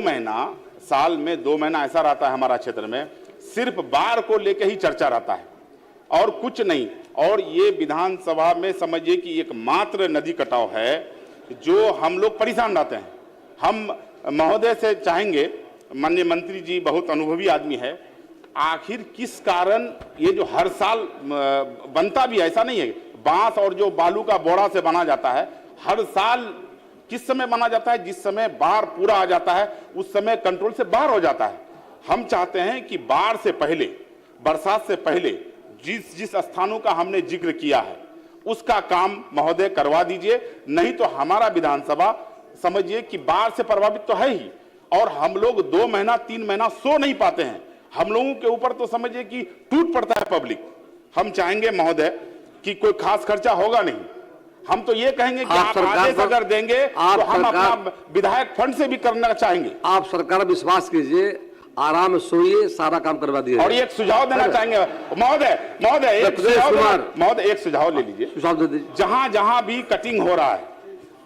महीना, साल में 2 महीना ऐसा रहता है हमारा क्षेत्र में, सिर्फ बाढ़ को लेकर ही चर्चा रहता है और कुछ नहीं। और ये विधानसभा में समझिए कि एकमात्र नदी कटाव है जो हम लोग परेशान रहते हैं। हम महोदय से चाहेंगे, माननीय मंत्री जी बहुत अनुभवी आदमी है, आखिर किस कारण ये जो हर साल बनता भी ऐसा नहीं है, बांस और जो बालू का बोरा से बना जाता है, हर साल किस समय बना जाता है? जिस समय बाढ़ पूरा आ जाता है उस समय कंट्रोल से बाहर हो जाता है। हम चाहते हैं कि बाढ़ से पहले, बरसात से पहले जिस स्थानों का हमने जिक्र किया है उसका काम महोदय करवा दीजिए, नहीं तो हमारा विधानसभा समझिए कि बाढ़ से प्रभावित तो है ही, और हम लोग 2 महीना 3 महीना सो नहीं पाते हैं। हम लोगों के ऊपर तो समझिए कि टूट पड़ता है पब्लिक। हम चाहेंगे महोदय कि कोई खास खर्चा होगा नहीं, हम तो ये कहेंगे कि आप आदेश अगर देंगे तो हम अपना विधायक फंड से भी करना चाहेंगे। आप सरकार विश्वास कीजिए, आराम में सोइए, सारा काम करवा दिए। और एक सुझाव देना चाहेंगे महोदय एक सुझाव ले लीजिए। सुझाव दे दीजिए। जहां जहां भी कटिंग हो रहा है,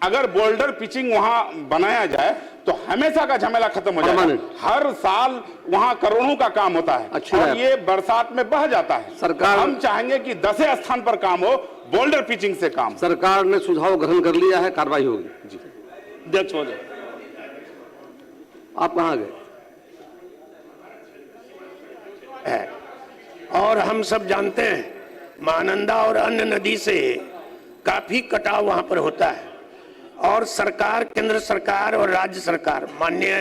अगर बोल्डर पिचिंग वहां बनाया जाए तो हमेशा का झमेला खत्म हो जाएगा। हर साल वहां करोड़ों का काम होता है और ये बरसात में बह जाता है। सरकार, हम चाहेंगे कि 10 स्थान पर काम हो, बोल्डर पिचिंग से काम। सरकार ने सुझाव ग्रहण कर लिया है, कार्रवाई होगी। जी अध्यक्ष महोदय, आप कहाँ गए? और हम सब जानते हैं महानंदा और अन्य नदी से काफी कटाव वहां पर होता है और सरकार, केंद्र सरकार और राज्य सरकार, माननीय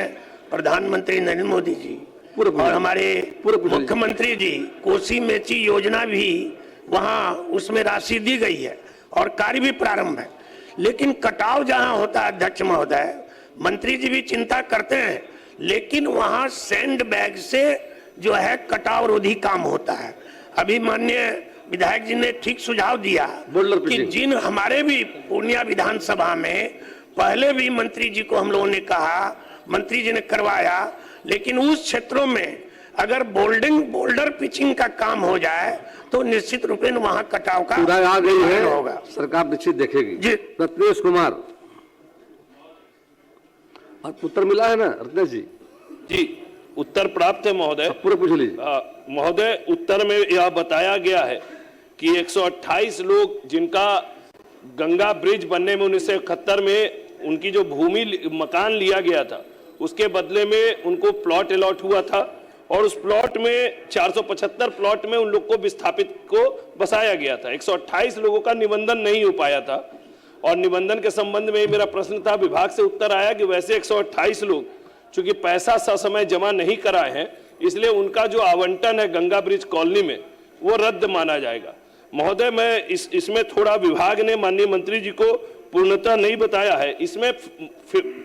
प्रधानमंत्री नरेंद्र मोदी जी और हमारे मुख्यमंत्री जी, कोसी मेची योजना भी वहां उसमें राशि दी गई है और कार्य भी प्रारंभ है। लेकिन कटाव जहां होता है अध्यक्ष महोदय, मंत्री जी भी चिंता करते हैं, लेकिन वहां सैंड बैग से जो है कटाव रोधी काम होता है। अभी माननीय विधायक जी ने ठीक सुझाव दिया कि जिन हमारे भी पूर्णिया विधानसभा में पहले भी मंत्री जी को हम लोगों ने कहा, मंत्री जी ने करवाया, लेकिन उस क्षेत्रों में अगर बोल्डर पिचिंग का काम हो जाए तो निश्चित रूप से वहां कटाव का आ गई है होगा। सरकार निश्चित देखेगी। जी रत्नेश कुमार, उत्तर मिला है ना रत्नेश जी? जी उत्तर प्राप्त है महोदय। पूरा पूछ लीजिए महोदय। उत्तर में यह बताया गया है कि 128 लोग जिनका गंगा ब्रिज बनने में 1971 में उनकी जो भूमि मकान लिया गया था उसके बदले में उनको प्लॉट अलॉट हुआ था और उस प्लॉट में 475 प्लॉट में उन लोग को विस्थापित को बसाया गया था। 128 लोगों का निबंधन नहीं हो पाया था और निबंधन के संबंध में मेरा प्रश्न था, विभाग से उत्तर आया कि वैसे 128 लोग चूंकि पैसा ससमय जमा नहीं कराए हैं इसलिए उनका जो आवंटन है गंगा ब्रिज कॉलोनी में वो रद्द माना जाएगा। महोदय, मैं इसमें थोड़ा विभाग ने माननीय मंत्री जी को पूर्णतः नहीं बताया है। इसमें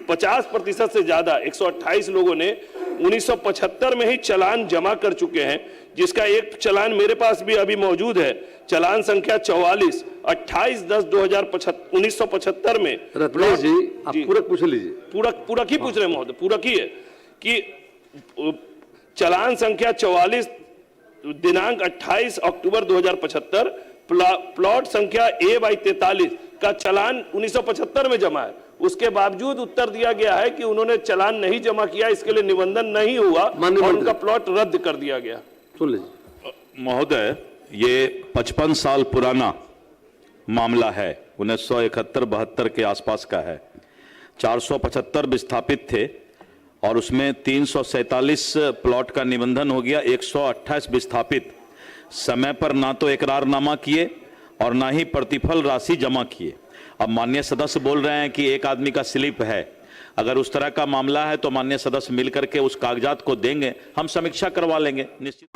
50% से ज्यादा 128 लोगों ने 1975 में ही चालान जमा कर चुके हैं, जिसका एक चालान मेरे पास भी अभी मौजूद है, चालान संख्या 44 28/10/1975 में। रत्नेश जी आप पूरक पूछ लीजिए। पूरक ही पूछ रहे हैं महोदय, पूरक ही है कि चालान संख्या 44 दिनांक 28 अक्टूबर 2075 प्लॉट संख्या A/43 का चालान 1975 में जमा है। उसके बावजूद उत्तर दिया गया है कि उन्होंने चालान नहीं जमा किया, इसके लिए निबंधन नहीं हुआ और उनका प्लॉट रद्द कर दिया गया। सुन लीजिए महोदय, ये 55 साल पुराना मामला है, 1971-72 के आसपास का है। 475 विस्थापित थे और उसमें 347 प्लॉट का निबंधन हो गया। 128 विस्थापित समय पर ना तो इकरारनामा किए और ना ही प्रतिफल राशि जमा किए। अब माननीय सदस्य बोल रहे हैं कि एक आदमी का स्लिप है। अगर उस तरह का मामला है तो माननीय सदस्य मिलकर के उस कागजात को देंगे, हम समीक्षा करवा लेंगे निश्चित।